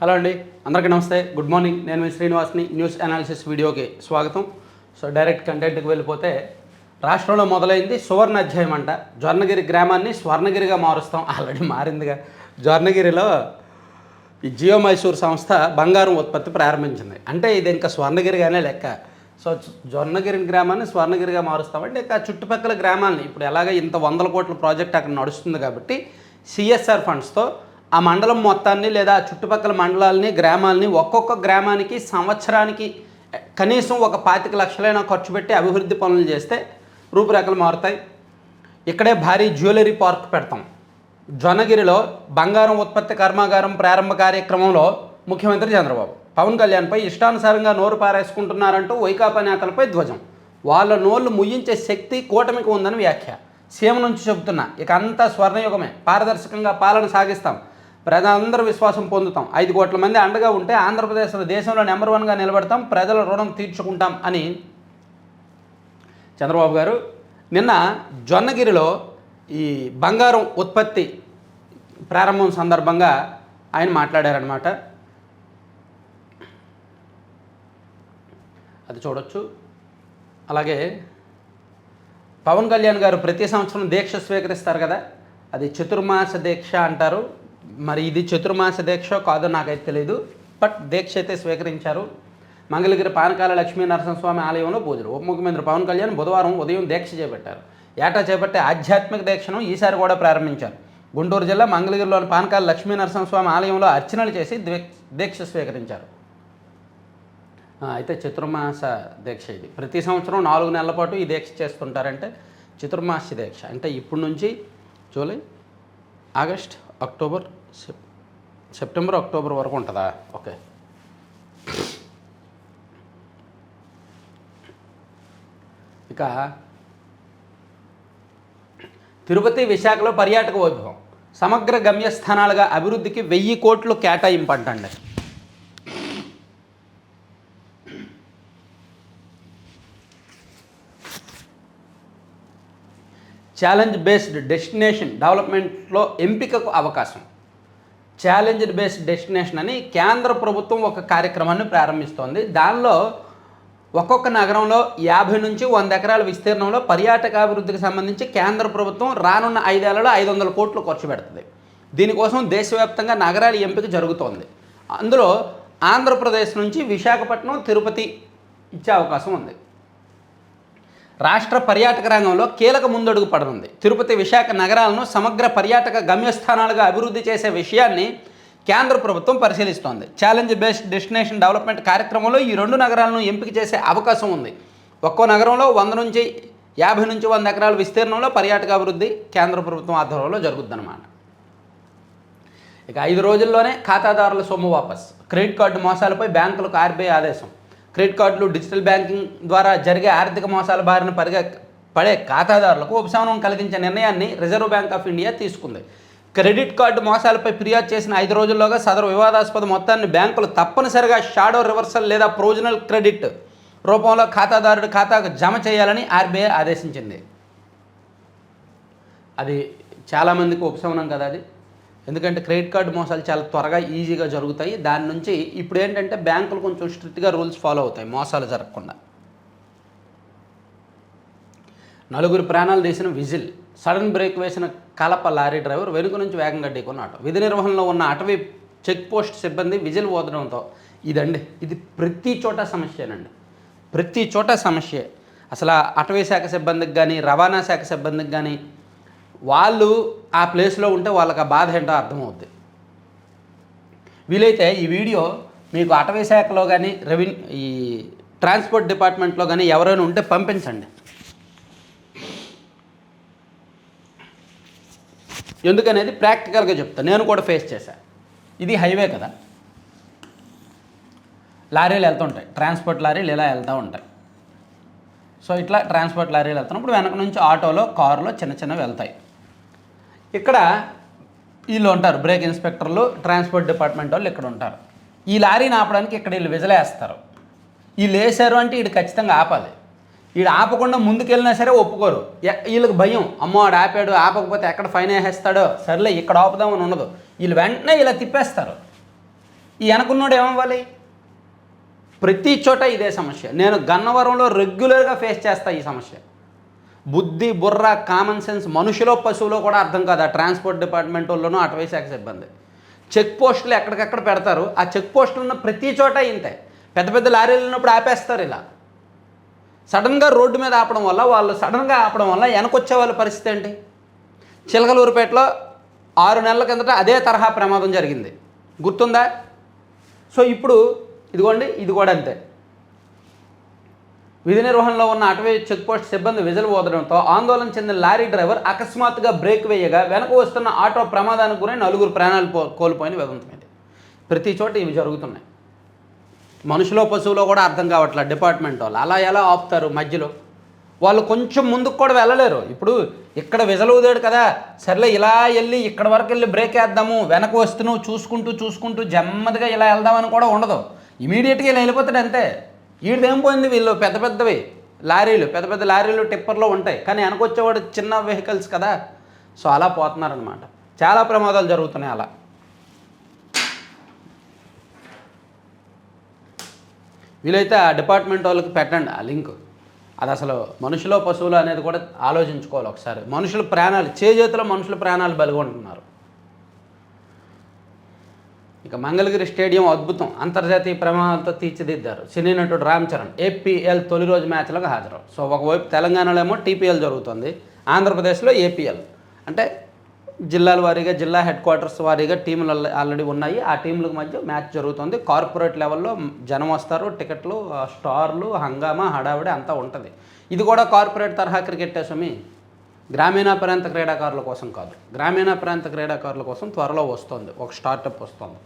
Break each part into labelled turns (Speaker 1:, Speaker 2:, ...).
Speaker 1: Hello అండి, అందరికీ నమస్తే, గుడ్ మార్నింగ్. నేను మీ శ్రీనివాస్ని. న్యూస్ అనాలిసిస్ వీడియోకి స్వాగతం. సో డైరెక్ట్ కంటెంట్కి వెళ్ళిపోతే, రాష్ట్రంలో మొదలైంది సువర్ణ అధ్యాయం అంట. జొన్నగిరి గ్రామాన్ని స్వర్ణగిరిగా మారుస్తాం. ఆల్రెడీ మారిందిగా. జొన్నగిరిలో ఈ జియో మైసూర్ సంస్థ బంగారం ఉత్పత్తి ప్రారంభించింది. అంటే ఇది ఇంకా స్వర్ణగిరిగానే లెక్క. సో జొన్నగిరి గ్రామాన్ని స్వర్ణగిరిగా మారుస్తామంటే ఇక చుట్టుపక్కల గ్రామాలని, ఇప్పుడు ఎలాగ ఇంత 100 కోట్ల ప్రాజెక్ట్ అక్కడ నడుస్తుంది కాబట్టి సిఎస్ఆర్ ఫండ్స్తో ఆ మండలం మొత్తాన్ని లేదా చుట్టుపక్కల మండలాలని, గ్రామాలని, ఒక్కొక్క గ్రామానికి సంవత్సరానికి కనీసం ఒక 25 లక్షలైనా ఖర్చు పెట్టి అభివృద్ధి పనులు చేస్తే రూపురేఖలు మారుతాయి. ఇక్కడే భారీ జ్యువెలరీ పార్క్ పెడతాం. జొన్నగిరిలో బంగారం ఉత్పత్తి కర్మాగారం ప్రారంభ కార్యక్రమంలో ముఖ్యమంత్రి చంద్రబాబు పవన్ కళ్యాణ్పై ఇష్టానుసారంగా నోరు పారేసుకుంటున్నారంటూ వైకాపా నేతలపై ధ్వజం. వాళ్ళ నోళ్లు ముయ్యించే శక్తి కూటమికి ఉందని వ్యాఖ్య. సీఎం నుంచి చెబుతున్నా, ఇక అంతా స్వర్ణయుగమే, పారదర్శకంగా పాలన సాగిస్తాం, ప్రజలందరూ విశ్వాసం పొందుతాం, 5 కోట్ల మంది అండగా ఉంటే ఆంధ్రప్రదేశ్లో దేశంలో నెంబర్ 1గా నిలబడతాం, ప్రజల రుణం తీర్చుకుంటాం అని చంద్రబాబు గారు నిన్న జొన్నగిరిలో ఈ బంగారం ఉత్పత్తి ప్రారంభం సందర్భంగా ఆయన మాట్లాడారనమాట. అది చూడొచ్చు. అలాగే పవన్ కళ్యాణ్ గారు ప్రతి సంవత్సరం దీక్ష స్వీకరిస్తారు కదా, అది చతుర్మాస దీక్ష అంటారు. మరి ఇది చతుర్మాస దీక్ష కాదో నాకైతే తెలియదు, బట్ దీక్ష అయితే స్వీకరించారు. మంగళగిరి పానకాల లక్ష్మీ నరసింహస్వామి ఆలయంలో పూజలు. ఉప ముఖ్యమంత్రి పవన్ కళ్యాణ్ బుధవారం ఉదయం దీక్ష చేపట్టారు. ఏటా చేపట్టే ఆధ్యాత్మిక దీక్షను ఈసారి కూడా ప్రారంభించారు. గుంటూరు జిల్లా మంగళగిరిలోని పానకాల లక్ష్మీ నరసింహస్వామి ఆలయంలో అర్చనలు చేసి దీక్ష స్వీకరించారు. అయితే చతుర్మాస దీక్ష ఇది. ప్రతి సంవత్సరం 4 నెలల పాటు ఈ దీక్ష చేస్తుంటారంటే చతుర్మాస దీక్ష అంటే ఇప్పటి నుంచి July, August, October, September, October వరకు ఉంటుందా? ఓకే. ఇక తిరుపతి, విశాఖలో పర్యాటక వైభవం. సమగ్ర గమ్యస్థానాలుగా అభివృద్ధికి 1000 కోట్లు కేటాయింపంటండి. ఛాలెంజ్ బేస్డ్ డెస్టినేషన్ డెవలప్మెంట్లో ఎంపికకు అవకాశం. ఛాలెంజ్ బేస్డ్ డెస్టినేషన్ అని కేంద్ర ప్రభుత్వం ఒక కార్యక్రమాన్ని ప్రారంభిస్తోంది. దానిలో ఒక్కొక్క నగరంలో 50 నుంచి 100 ఎకరాల విస్తీర్ణంలో పర్యాటక అభివృద్ధికి సంబంధించి కేంద్ర ప్రభుత్వం రానున్న 5 ఏళ్లలో 500 కోట్లు ఖర్చు పెడుతుంది. దీనికోసం దేశవ్యాప్తంగా నగరాల ఎంపిక జరుగుతోంది. అందులో ఆంధ్రప్రదేశ్ నుంచి విశాఖపట్నం, తిరుపతి ఇచ్చే అవకాశం ఉంది. రాష్ట్ర పర్యాటక రంగంలో కీలక ముందడుగు పడనుంది. తిరుపతి, విశాఖ నగరాలను సమగ్ర పర్యాటక గమ్యస్థానాలుగా అభివృద్ధి చేసే విషయాన్ని కేంద్ర ప్రభుత్వం పరిశీలిస్తోంది. ఛాలెంజ్ బేస్డ్ డెస్టినేషన్ డెవలప్మెంట్ కార్యక్రమంలో ఈ 2 నగరాలను ఎంపిక చేసే అవకాశం ఉంది. ఒక్కో నగరంలో 100 నుంచి 50 నుంచి 100 ఎకరాల విస్తీర్ణంలో పర్యాటక అభివృద్ధి కేంద్ర ప్రభుత్వం ఆధ్వర్యంలో జరుగుతుందన్నమాట. ఇక 5 రోజుల్లోనే ఖాతాదారుల సొమ్ము వాపస్. క్రెడిట్ కార్డు మోసాలపై బ్యాంకులకు ఆర్బీఐ ఆదేశం. క్రెడిట్ కార్డులు, డిజిటల్ బ్యాంకింగ్ ద్వారా జరిగే ఆర్థిక మోసాల బారిన పడే ఖాతాదారులకు ఉపశమనం కలిగించే నిర్ణయాన్ని రిజర్వ్ బ్యాంక్ ఆఫ్ ఇండియా తీసుకుంది. క్రెడిట్ కార్డు మోసాలపై ఫిర్యాదు చేసిన 5 రోజుల్లోగా సదరు వివాదాస్పద మొత్తాన్ని బ్యాంకులు తప్పనిసరిగా షాడో రివర్సల్ లేదా ప్రొవిజనల్ క్రెడిట్ రూపంలో ఖాతాదారుడి ఖాతాకు జమ చేయాలని ఆర్బీఐ ఆదేశించింది. అది చాలామందికి ఉపశమనం కదా అది. ఎందుకంటే క్రెడిట్ కార్డు మోసాలు చాలా త్వరగా, ఈజీగా జరుగుతాయి. దాని నుంచి ఇప్పుడు ఏంటంటే బ్యాంకులు కొంచెం స్ట్రిక్ట్గా రూల్స్ ఫాలో అవుతాయి మోసాలు జరగకుండా. 4 ప్రాణాలు తీసిన విజిల్. సడన్ బ్రేక్ వేసిన కలప లారీ డ్రైవర్ వెనుక నుంచి వేగంగా ఢీకొన్నాడు. విధి నిర్వహణలో ఉన్న అటవీ చెక్ పోస్ట్ సిబ్బంది విజిల్ ఊదడంతో ఇది ప్రతి చోట సమస్యేనండి. ప్రతి చోట సమస్యే. అసలు అటవీ శాఖ సిబ్బందికి కానీ, రవాణా శాఖ సిబ్బందికి కానీ, వాళ్ళు ఆ ప్లేస్లో ఉంటే వాళ్ళకి ఆ బాధ ఏంటో అర్థమవుద్ది. వీలైతే ఈ వీడియో మీకు అటవీ శాఖలో కానీ, ఈ ట్రాన్స్పోర్ట్ డిపార్ట్మెంట్లో కానీ ఎవరైనా ఉంటే పంపించండి. ఎందుకనేది ప్రాక్టికల్గా చెప్తాను. నేను కూడా ఫేస్ చేశాను. ఇది హైవే కదా, లారీలు వెళ్తుంటాయి, ట్రాన్స్పోర్ట్ లారీలు ఇలా వెళ్తూ ఉంటాయి. సో ఇట్లా ట్రాన్స్పోర్ట్ లారీలు వెళ్తున్నప్పుడు వెనక నుంచి ఆటోలో, కారులో చిన్నవి వెళ్తాయి. ఇక్కడ వీళ్ళు ఉంటారు, బ్రేక్ ఇన్స్పెక్టర్లు, ట్రాన్స్పోర్ట్ డిపార్ట్మెంట్ వాళ్ళు ఇక్కడ ఉంటారు. ఈ లారీని ఆపడానికి ఇక్కడ వీళ్ళు విజిలేస్తారు. వీళ్ళు వేసారు అంటే వీడు ఖచ్చితంగా ఆపాలి. వీడు ఆపకుండా ముందుకెళ్ళినా సరే ఒప్పుకోరు. వీళ్ళకి భయం, అమ్మో వాడు ఆపాడు, ఆపకపోతే ఎక్కడ ఫైన్ వేసేస్తాడో, సర్లే ఇక్కడ ఆపుదామని ఉండదు. వీళ్ళు వెంటనే ఇలా తిప్పేస్తారు. ఈ వెనకున్నోడు ఏమవ్వాలి? ప్రతి చోట ఇదే సమస్య. నేను గన్నవరంలో రెగ్యులర్గా ఫేస్ చేస్తా ఈ సమస్య. బుద్ధి, బుర్ర, కామన్ సెన్స్ మనుషులో పశువులో కూడా అర్థం కాదు ఆ ట్రాన్స్పోర్ట్ డిపార్ట్మెంట్ వాళ్ళను, అటవీ శాఖ సిబ్బంది. చెక్ పోస్టులు ఎక్కడికక్కడ పెడతారు. ఆ చెక్ పోస్టులు ఉన్న ప్రతి చోట ఇంతే. పెద్ద పెద్ద లారీలు ఉన్నప్పుడు ఆపేస్తారు. ఇలా సడన్గా రోడ్డు మీద ఆపడం వల్ల, వాళ్ళు సడన్గా ఆపడం వల్ల వెనకొచ్చే వాళ్ళ పరిస్థితి ఏంటి? చిలకలూరుపేటలో 6 నెలల కిందట అదే తరహా ప్రమాదం జరిగింది, గుర్తుందా? సో ఇప్పుడు ఇదిగోండి, ఇది కూడా అంతే. విధి నిర్వహణలో ఉన్న అటవీ చెక్పోస్ట్ సిబ్బంది విజలు ఊదడంతో ఆందోళన చెందిన లారీ డ్రైవర్ అకస్మాత్తుగా బ్రేక్ వేయగా వెనక వస్తున్న ఆటో ప్రమాదానికి గురై 4 ప్రాణాలు కోల్పోయిన విధంతమైంది. ప్రతి చోట ఇవి జరుగుతున్నాయి. మనుషులో పశువులో కూడా అర్థం కావట్లేదు డిపార్ట్మెంట్ వాళ్ళు. అలా ఎలా ఆపుతారు మధ్యలో? వాళ్ళు కొంచెం ముందుకు కూడా వెళ్ళలేరు. ఇప్పుడు ఇక్కడ విజలు ఊదాడు కదా, సర్లే ఇలా వెళ్ళి ఇక్కడ వరకు వెళ్ళి బ్రేక్ వేద్దాము, వెనక వస్తున్నావు చూసుకుంటూ జమ్మదిగా ఇలా వెళ్దామని కూడా ఉండదు. ఇమీడియట్గా ఇలా వెళ్ళిపోతాడు అంతే. వీడిదేం పోయింది? వీళ్ళు పెద్ద పెద్దవి లారీలు, పెద్ద పెద్ద లారీలు టిప్పర్లో ఉంటాయి, కానీ వెనకొచ్చేవాడు చిన్న వెహికల్స్ కదా. సో అలా పోతున్నారనమాట. చాలా ప్రమాదాలు జరుగుతున్నాయి అలా. వీలైతే ఆ డిపార్ట్మెంట్ వాళ్ళకి పెట్టండి ఆ లింక్. అది అసలు మనుషులో పశువులు అనేది కూడా ఆలోచించుకోవాలి ఒకసారి. మనుషుల ప్రాణాలు, చేతిలో మనుషుల ప్రాణాలు బలిగొంటున్నారు. ఇక మంగళగిరి స్టేడియం అద్భుతం, అంతర్జాతీయ ప్రమాణాలతో తీర్చిదిద్దారు. సినీ నటుడు రామ్ చరణ్ ఏపీఎల్ తొలి రోజు మ్యాచ్లకు హాజరు. సో ఒకవైపు తెలంగాణలో ఏమో టీపీఎల్ జరుగుతుంది, ఆంధ్రప్రదేశ్లో ఏపీఎల్. అంటే జిల్లాల వారీగా, జిల్లా హెడ్ క్వార్టర్స్ వారీగా టీములు ఆల్రెడీ ఉన్నాయి. ఆ టీంలకు మధ్య మ్యాచ్ జరుగుతుంది. కార్పొరేట్ లెవెల్లో జనం వస్తారు, టికెట్లు, స్టార్లు, హంగామా, హడావిడి అంతా ఉంటుంది. ఇది కూడా కార్పొరేట్ తరహా క్రికెట్ స్వామి. గ్రామీణ ప్రాంత క్రీడాకారుల కోసం కాదు. గ్రామీణ ప్రాంత క్రీడాకారుల కోసం త్వరలో వస్తుంది, ఒక స్టార్టప్ వస్తుంది.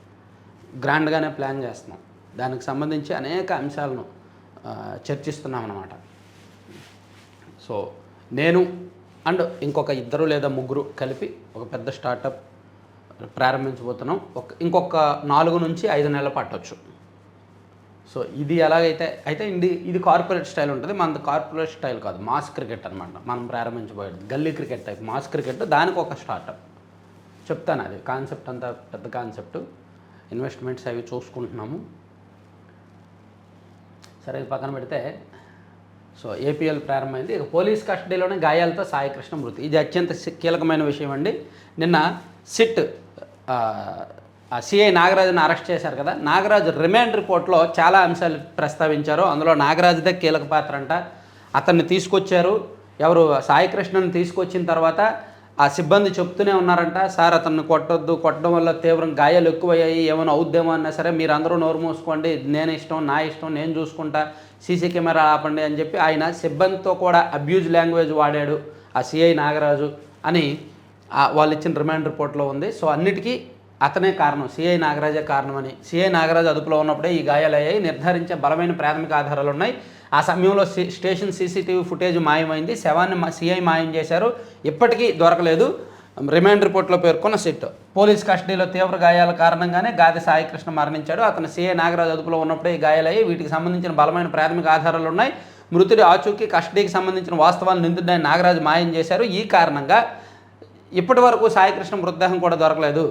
Speaker 1: గ్రాండ్గానే ప్లాన్ చేస్తున్నాం. దానికి సంబంధించి అనేక అంశాలను చర్చిస్తున్నాం అన్నమాట. సో నేను అండ్ ఇంకొక 2 లేదా 3 కలిపి ఒక పెద్ద స్టార్టప్ ప్రారంభించబోతున్నాం. ఇంకొక 4 నుంచి 5 నెలలు పట్టవచ్చు. సో ఇది ఎలాగైతే ఇది కార్పొరేట్ స్టైల్ ఉంటుంది. మనది కార్పొరేట్ స్టైల్ కాదు, మాస్ క్రికెట్ అనమాట. మనం ప్రారంభించబోయేది గల్లీ క్రికెట్ టైప్ మాస్ క్రికెట్. దానికి ఒక స్టార్టప్ చెప్తాను. అది కాన్సెప్ట్ అంతా పెద్ద కాన్సెప్ట్. ఇన్వెస్ట్మెంట్స్ అవి చూసుకుంటున్నాము. సరే, ఇది పక్కన పెడితే సో ఏపీఎల్ ప్రారంభమైంది. ఇక పోలీస్ కస్టడీలోనే గాయాలతో సాయికృష్ణ మృతి. ఇది అత్యంత కీలకమైన విషయం అండి. నిన్న సిట్ సిఐ నాగరాజుని అరెస్ట్ చేశారు కదా. నాగరాజు రిమాండ్ రిపోర్ట్లో చాలా అంశాలు ప్రస్తావించారు. అందులో నాగరాజుదే కీలక పాత్ర అంట. అతన్ని తీసుకొచ్చారు. ఎవరు? సాయికృష్ణని తీసుకొచ్చిన తర్వాత ఆ సిబ్బంది చెప్తూనే ఉన్నారంట, సార్ అతన్ని కొట్టొద్దు, కొట్టడం వల్ల తీవ్రం గాయాలు ఎక్కువయ్యాయి, ఏమైనా అవుద్దేమో అన్నా సరే మీరు అందరూ నోరు మూసుకోండి, నేను ఇష్టం, నా ఇష్టం, నేను చూసుకుంటా, సీసీ కెమెరా ఆపండి అని చెప్పి ఆయన సిబ్బందితో కూడా అబ్యూజ్ లాంగ్వేజ్ వాడాడు ఆ సిఐ నాగరాజు అని వాళ్ళు ఇచ్చిన రిమాండ్ రిపోర్ట్లో ఉంది. సో అన్నిటికీ అతనే కారణం, సిఐ నాగరాజే కారణమని, సిఐ నాగరాజు అదుపులో ఉన్నప్పుడే ఈ గాయాలయ్యాయి నిర్ధారించే బలమైన ప్రాథమిక ఆధారాలు ఉన్నాయి. ఆ సమయంలో స్టేషన్ సీసీటీవీ ఫుటేజ్ మాయమైంది. శవాన్ని సిఐ మాయం చేశారు, ఇప్పటికీ దొరకలేదు. రిమాండ్ రిపోర్ట్లో పేర్కొన్న సిట్ పోలీస్ కస్టడీలో తీవ్ర గాయాల కారణంగానే గాది సాయికృష్ణ మరణించాడు. అతను సిఐ నాగరాజు అదుపులో ఉన్నప్పుడే ఈ గాయాలయ్యి వీటికి సంబంధించిన బలమైన ప్రాథమిక ఆధారాలు ఉన్నాయి. మృతుడి ఆచూకీ, కస్టడీకి సంబంధించిన వాస్తవాలు నిందితుడైన నాగరాజు మాయం చేశారు. ఈ కారణంగా ఇప్పటి వరకు సాయికృష్ణ మృతదేహం కూడా దొరకలేదు.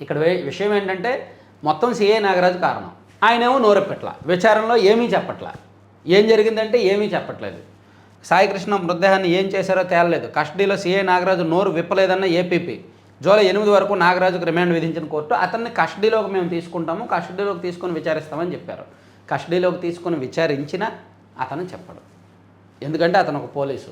Speaker 1: ఇక్కడ విషయం ఏంటంటే మొత్తం సిఐ నాగరాజు కారణం. ఆయనేమో నోరెప్పట్ల, విచారణలో ఏమీ చెప్పట్లా. ఏం జరిగిందంటే ఏమీ చెప్పట్లేదు. సాయికృష్ణ మృతదేహాన్ని ఏం చేశారో తేలలేదు. కస్టడీలో సిఐ నాగరాజు నోరు విప్పలేదన్న ఏపీపీ. జూలై 8 వరకు నాగరాజుకు రిమాండ్ విధించిన కోర్టు అతన్ని కస్టడీలోకి మేము తీసుకుంటాము, కస్టడీలోకి తీసుకొని విచారిస్తామని చెప్పారు. కస్టడీలోకి తీసుకొని విచారించిన అతను చెప్పడు. ఎందుకంటే అతను ఒక పోలీసు,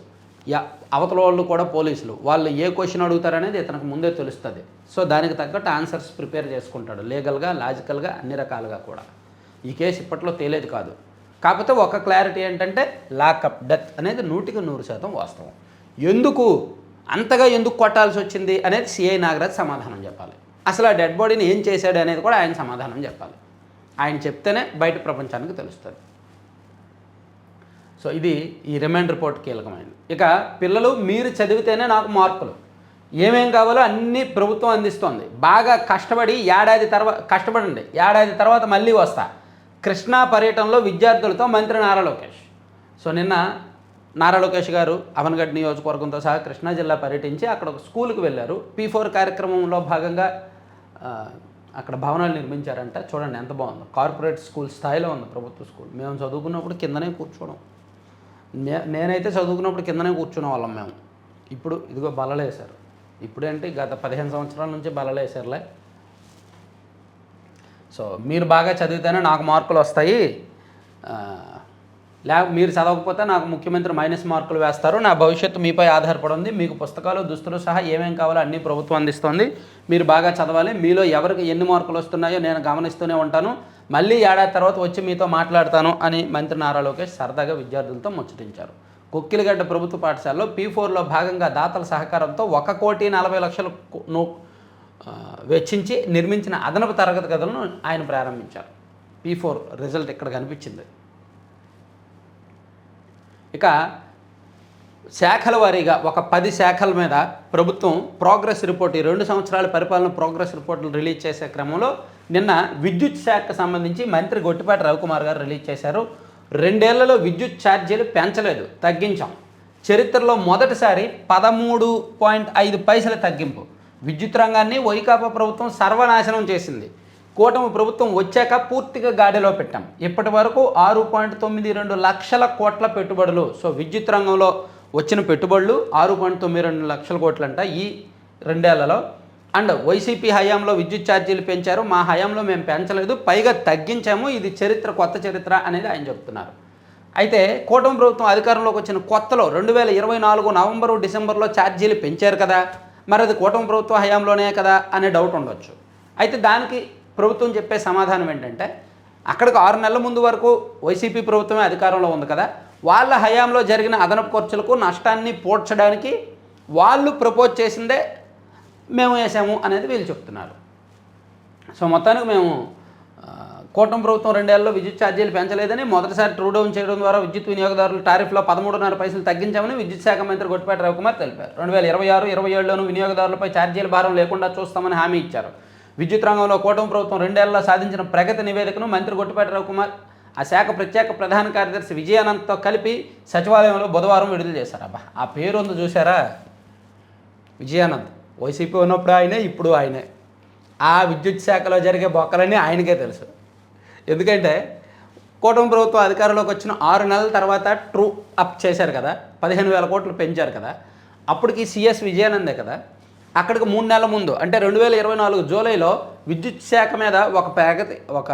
Speaker 1: అవతల వాళ్ళు కూడా పోలీసులు. వాళ్ళు ఏ క్వశ్చన్ అడుగుతారనేది ఇతనికి ముందే తెలుస్తుంది. సో దానికి తగ్గట్టు ఆన్సర్స్ ప్రిపేర్ చేసుకుంటాడు, లీగల్గా, లాజికల్గా, అన్ని రకాలుగా కూడా. ఈ కేసు ఇప్పట్లో తేలేది కాదు. కాకపోతే ఒక క్లారిటీ ఏంటంటే లాకప్ డెత్ అనేది 100% వాస్తవం. అంతగా ఎందుకు కొట్టాల్సి వచ్చింది అనేది సిఐ నాగరాజ్ సమాధానం చెప్పాలి. అసలు ఆ డెడ్ బాడీని ఏం చేశాడు అనేది కూడా ఆయన సమాధానం చెప్పాలి. ఆయన చెప్తేనే బయట ప్రపంచానికి తెలుస్తుంది. సో ఇది ఈ రిమాండ్ రిపోర్ట్ కీలకమైనది. ఇక పిల్లలు మీరు చదివితేనే నాకు మార్కులు, ఏమేం కావాలో అన్నీ ప్రభుత్వం అందిస్తోంది. బాగా కష్టపడండి, ఏడాది తర్వాత మళ్ళీ వస్తా. కృష్ణా పర్యటనలో విద్యార్థులతో మంత్రి నారా లోకేష్. సో నిన్న నారా లోకేష్ గారు అవనగడ్డ నియోజకవర్గంతో సహా కృష్ణా జిల్లా పర్యటించి అక్కడ ఒక స్కూల్కి వెళ్ళారు. P4 కార్యక్రమంలో భాగంగా అక్కడ భవనాలు నిర్మించారంట. చూడండి ఎంత బాగుందో, కార్పొరేట్ స్కూల్ స్థాయిలో ఉంది ప్రభుత్వ స్కూల్. మేము చదువుకున్నప్పుడు కిందనే కూర్చోవడం, నేనైతే చదువుకున్నప్పుడు కిందనే కూర్చునే వాళ్ళం మేము. ఇప్పుడు ఇదిగో బల్లలేసారు. ఇప్పుడేంటి గత 15 సంవత్సరాల నుంచి బల్లలేసారులే. సో మీరు బాగా చదివితేనే నాకు మార్కులు వస్తాయి, మీరు చదవకపోతే నాకు ముఖ్యమంత్రి మైనస్ మార్కులు వేస్తారు, నా భవిష్యత్తు మీపై ఆధారపడి ఉంది, మీకు పుస్తకాలు దుస్తులు సహా ఏమేం కావాలో అన్నీ ప్రభుత్వం అందిస్తుంది, మీరు బాగా చదవాలి, మీలో ఎవరికి ఎన్ని మార్కులు వస్తున్నాయో నేను గమనిస్తూనే ఉంటాను, మళ్ళీ ఏడాది తర్వాత వచ్చి మీతో మాట్లాడతాను అని మంత్రి నారా లోకేష్ సరదాగా విద్యార్థులతో ముచ్చటించారు. కొక్కిలిగడ్డ ప్రభుత్వ పాఠశాలలో P4లో భాగంగా దాతల సహకారంతో 1,40,00,000 వెచ్చించి నిర్మించిన అదనపు తరగతి గదులను ఆయన ప్రారంభించారు. P4 రిజల్ట్ ఇక్కడ కనిపించింది. ఇక శాఖల వారీగా ఒక 10 శాఖల మీద ప్రభుత్వం ప్రోగ్రెస్ రిపోర్ట్, ఈ 2 సంవత్సరాల పరిపాలన ప్రోగ్రెస్ రిపోర్టులు రిలీజ్ చేసే క్రమంలో నిన్న విద్యుత్ శాఖకు సంబంధించి మంత్రి గొట్టిపాటి రవికుమార్ గారు రిలీజ్ చేశారు. 2 ఏళ్లలో విద్యుత్ ఛార్జీలు పెంచలేదు, తగ్గించాం. చరిత్రలో మొదటిసారి 13.5 పైసల తగ్గింపు. విద్యుత్ రంగాన్ని వైకాపా ప్రభుత్వం సర్వనాశనం చేసింది. కూటమి ప్రభుత్వం వచ్చాక పూర్తిగా గాడిలో పెట్టాం. ఇప్పటి వరకు 6.92 లక్షల కోట్ల పెట్టుబడులు. సో విద్యుత్ రంగంలో వచ్చిన పెట్టుబడులు 6.92 లక్షల కోట్లంట ఈ 2 ఏళ్లలో. అండ్ వైసీపీ హయాంలో విద్యుత్ ఛార్జీలు పెంచారు, మా హయాంలో మేము పెంచలేదు, పైగా తగ్గించాము, ఇది చరిత్ర, కొత్త చరిత్ర అనేది ఆయన చెప్తున్నారు. అయితే కూటమి ప్రభుత్వం అధికారంలోకి వచ్చిన కొత్తలో 2024 నవంబరు డిసెంబర్లో ఛార్జీలు పెంచారు కదా, మరి అది కూటమి ప్రభుత్వ హయాంలోనే కదా అనే డౌట్ ఉండొచ్చు. అయితే దానికి ప్రభుత్వం చెప్పే సమాధానం ఏంటంటే, అక్కడికి 6 నెలల ముందు వరకు వైసీపీ ప్రభుత్వమే అధికారంలో ఉంది కదా, వాళ్ళ హయాంలో జరిగిన అదనపు ఖర్చులకు నష్టాన్ని పోడ్చడానికి వాళ్ళు ప్రపోజ్ చేసిందే మేము వేసాము అనేది వీళ్ళు చెప్తున్నారు. సో మొత్తానికి మేము కూటమి ప్రభుత్వం 2 ఏళ్లలో విద్యుత్ ఛార్జీలు పెంచలేదని, మొదటిసారి ట్రూ డౌన్ చేయడం ద్వారా విద్యుత్ వినియోగదారుల టారిఫ్లో 13.5 పైసలు తగ్గించామని విద్యుత్ శాఖ మంత్రి గొట్టిపాటి రవికుమార్ తెలిపారు. 2026-27లోనూ వినియోగదారులపై ఛార్జీల భారం లేకుండా చూస్తామని హామీ ఇచ్చారు. విద్యుత్ రంగంలో కూటమి ప్రభుత్వం 2 ఏళ్లలో సాధించిన ప్రగతి నివేదికను మంత్రి గొట్టిపాటి రవికుమార్ ఆ శాఖ ప్రత్యేక ప్రధాన కార్యదర్శి విజయానంద్తో కలిపి సచివాలయంలో బుధవారం విడుదల చేశారు. అబ్బా, ఆ పేరు ఉంది చూసారా, విజయానంద్. వైసీపీ ఉన్నప్పుడు ఆయనే, ఇప్పుడు ఆయనే. ఆ విద్యుత్ శాఖలో జరిగే బొక్కలన్నీ ఆయనకే తెలుసు. ఎందుకంటే కూటమి ప్రభుత్వం అధికారంలోకి వచ్చిన 6 నెలల తర్వాత ట్రూ అప్ చేశారు కదా, 15,000 కోట్లు పెంచారు కదా, అప్పటికి సిఎస్ విజయానందే కదా. అక్కడికి 3 నెలల ముందు అంటే 2024 జూలైలో విద్యుత్ శాఖ మీద ఒక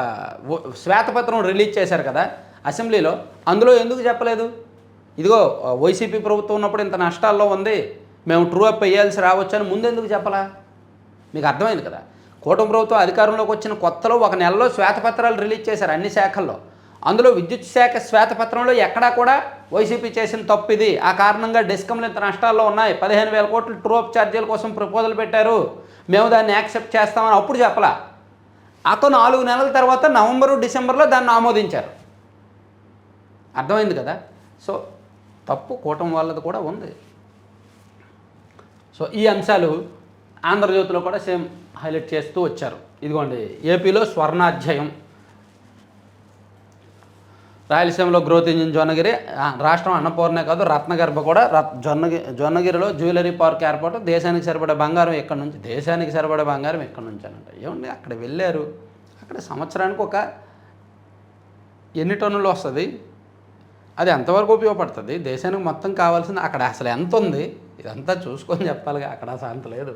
Speaker 1: శ్వేతపత్రం రిలీజ్ చేశారు కదా అసెంబ్లీలో. అందులో ఎందుకు చెప్పలేదు, ఇదిగో వైసీపీ ప్రభుత్వం ఉన్నప్పుడు ఇంత నష్టాల్లో ఉంది, మేము ట్రూ అప్ వేయాల్సి రావచ్చు అని ముందెందుకు చెప్పలా? మీకు అర్థమైంది కదా. కూటమి ప్రభుత్వం అధికారంలోకి వచ్చిన కొత్తలో 1 నెలలో శ్వేతపత్రాలు రిలీజ్ చేశారు అన్ని శాఖల్లో. అందులో విద్యుత్ శాఖ శ్వేతపత్రంలో ఎక్కడా కూడా వైసీపీ చేసిన తప్పు ఇది, ఆ కారణంగా డిస్కంలు ఇంత నష్టాల్లో ఉన్నాయి, 15,000 కోట్లు ట్రూ అప్ ఛార్జీల కోసం ప్రపోజల్ పెట్టారు, మేము దాన్ని యాక్సెప్ట్ చేస్తామని అప్పుడు చెప్పలా. అతను 4 నెలల తర్వాత నవంబరు డిసెంబర్లో దాన్ని ఆమోదించారు. అర్థమైంది కదా. సో తప్పు కూటమి వాళ్ళది కూడా ఉంది. సో ఈ అంశాలు ఆంధ్రజ్యోతిలో కూడా సేమ్ హైలైట్ చేస్తూ వచ్చారు. ఇదిగోండి, ఏపీలో స్వర్ణాధ్యాయం, రాయలసీమలో గ్రోత్ ఇంజిన్ జొన్నగిరి, రాష్ట్రం అన్నపూర్ణే కాదు రత్నగర్భ కూడా. జొన్నగిరిలో జ్యువెలరీ పార్క్ ఏర్పాటు, దేశానికి సరిపడే బంగారం ఎక్కడి నుంచి, దేశానికి సరిపడే బంగారం ఎక్కడి నుంచి అనంట. ఏమండి, అక్కడ వెళ్ళారు, అక్కడ సంవత్సరానికి ఒక ఎన్ని టన్నులు వస్తుంది, అది ఎంతవరకు ఉపయోగపడుతుంది, దేశానికి మొత్తం కావాల్సింది అక్కడ అసలు ఎంత ఉంది, ఇదంతా చూసుకొని చెప్పాలిగా. అక్కడ అసలు అంత లేదు.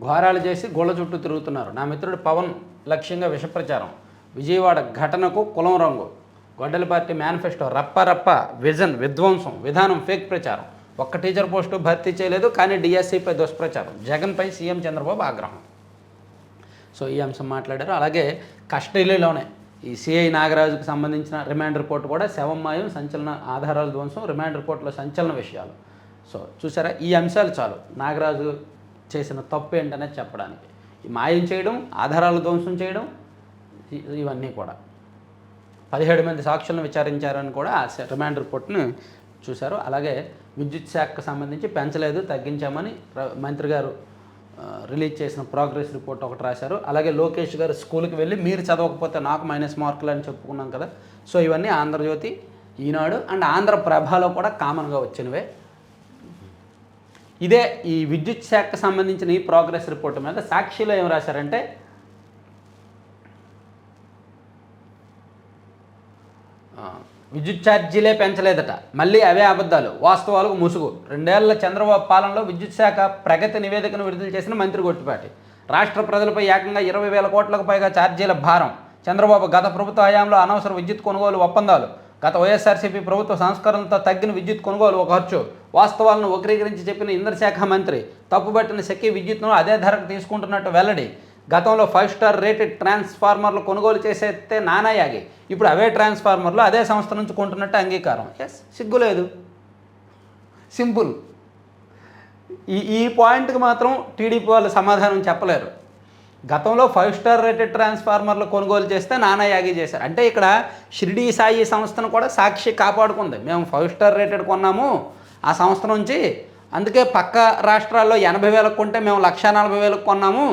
Speaker 1: ఘోరాలు చేసి గోళ్ళ చుట్టూ తిరుగుతున్నారు. నా మిత్రుడు పవన్ లక్ష్యంగా విషప్రచారం. విజయవాడ ఘటనకు కులం రంగు. గొడ్డలి పార్టీ మేనిఫెస్టో రప్ప విజన్ విధ్వంసం, విధానం ఫేక్ ప్రచారం. ఒక్క టీచర్ పోస్టు భర్తీ చేయలేదు, కానీ డిఎస్సిపై దుష్ప్రచారం. జగన్పై సీఎం చంద్రబాబు ఆగ్రహం. సో ఈ అంశం మాట్లాడారు. అలాగే కస్టడీలోనే ఈ సిఐ నాగరాజుకు సంబంధించిన రిమాండ్ రిపోర్ట్ కూడా శవం మాయం, సంచలన ఆధారాల ధ్వంసం, రిమాండ్ రిపోర్ట్లో సంచలన విషయాలు. సో చూసారా, ఈ అంశాలు చాలు నాగరాజు చేసిన తప్పు ఏంటనేది చెప్పడానికి. ఈ మాయం చేయడం, ఆధారాలు ధ్వంసం చేయడం, ఇవన్నీ కూడా 17 మంది సాక్షులను విచారించారని కూడా ఆ రిమాండ్ రిపోర్ట్ని చూశారు. అలాగే విద్యుత్ శాఖకు సంబంధించి పెంచలేదు, తగ్గించామని మంత్రి గారు రిలీజ్ చేసిన ప్రోగ్రెస్ రిపోర్ట్ ఒకటి రాశారు. అలాగే లోకేష్ గారు స్కూల్కి వెళ్ళి మీరు చదవకపోతే నాకు మైనస్ మార్కులు అని చెప్పుకున్నాం కదా. సో ఇవన్నీ ఆంధ్రజ్యోతి, ఈనాడు అండ్ ఆంధ్రప్రభలో కూడా కామన్గా వచ్చినవే. ఇదే ఈ విద్యుత్ శాఖకు సంబంధించిన ఈ ప్రోగ్రెస్ రిపోర్ట్ మీద సాక్షిలో ఏం రాశారంటే, విద్యుత్ ఛార్జీలే పెంచలేదట, మళ్ళీ అవే అబద్ధాలు, వాస్తవాలకు ముసుగు. 2 ఏళ్ల చంద్రబాబు పాలనలో విద్యుత్ శాఖ ప్రగతి నివేదికను విడుదల చేసిన మంత్రి గొట్టిపాటి. రాష్ట్ర ప్రజలపై ఏకంగా 20,000 కోట్లకు పైగా ఛార్జీల భారం. చంద్రబాబు గత ప్రభుత్వ హయాంలో అనవసర విద్యుత్ కొనుగోలు ఒప్పందాలు. గత వైఎస్ఆర్సీపీ ప్రభుత్వ సంస్కరణలతో తగ్గిన విద్యుత్ కొనుగోలు ఒక ఖర్చు. వాస్తవాలను వక్రీకరించి చెప్పిన ఇంధన శాఖ మంత్రి తప్పుబట్టిన శక్తి విద్యుత్ను అదే ధరకు తీసుకుంటున్నట్టు వెల్లడి. గతంలో 5 స్టార్ రేటెడ్ ట్రాన్స్ఫార్మర్లు కొనుగోలు చేసేస్తే నానాయాగి, ఇప్పుడు అవే ట్రాన్స్ఫార్మర్లు అదే సంస్థ నుంచి కొంటున్నట్టు అంగీకారం. ఎస్, సిగ్గులేదు, సింపుల్. ఈ పాయింట్కి మాత్రం టీడీపీ వాళ్ళు సమాధానం చెప్పలేరు. గతంలో 5 స్టార్ రేటెడ్ ట్రాన్స్ఫార్మర్లు కొనుగోలు చేస్తే నానాయాగి చేశారు అంటే ఇక్కడ షిరిడీ సాయి సంస్థను కూడా సాక్షి కాపాడుకుంది. మేము 5 స్టార్ రేటెడ్ కొన్నాము ఆ సంస్థ నుంచి, అందుకే పక్క రాష్ట్రాల్లో 80,000 కొంటే మేము 140,000 కొన్నాము,